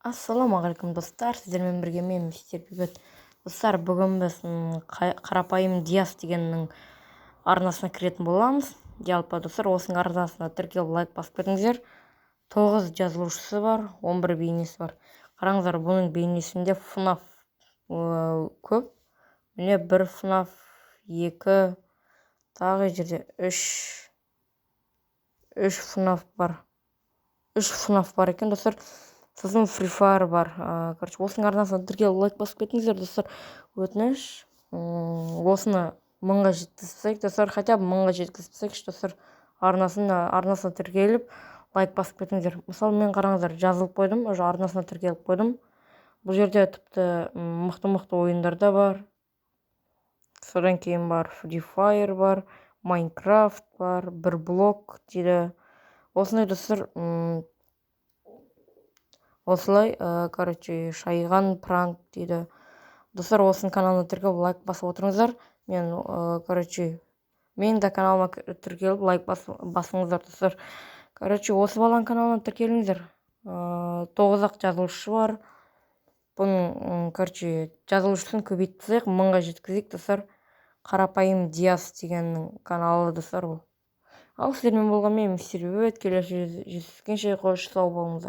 Ассалаумағалейкум достар, сіздермен бірге мен мистер Бейбіт. Достар, бүгін біз қарапайым Диас дегеннің арнасына кіретін боламыз. Жалпы достар, осының арнасына тіркеліп лайк басып беріңіздер. 9 жазылушысы бар, 11 бейнесі бар. Қараңыздар, бұның бейнесінде FNAF көп. Міне 1 FNAF, 2, тағы жерде 3 FNAF бар. 3 FNAF бар екен, достар. Сосын Free Fire бар. Осының арнасына тіркеліп лайк басып кетіңіздер, достар. Өтініш. Осыны 1000-ға жеткізсек, достар, хотя бы 1000-ға жеткізсек, достар, арнасына тіркеліп лайк басып кетіңіздер. Мысалы, мен қараңыздар, жазылып қойдым, уже арнасына тіркеліп қойдым. Бұл жерде тіпті мықты ойындар да бар. Содан кейін бар Free Fire бар, Minecraft бар, бір блок дейді. Осындай, достар, осылай, шайған пранк дейді. Достар, осының каналына тіркеліп лайк басып отырыңыздар. Мен де каналыма тіркеліп лайк басыңыздар, достар. Осы баланың каналына тіркеліңіздер. 9-ақ жазылушы бар. Бұның, жазылушысын көбейтсек, 1000-ға жеткізейік, достар. Қарапайым Диас дегеннің каналы, достар, ол. Ал сіздермен болған мен мистер Бейбіт. Келесі жүздескенше қош сау болыңыздар.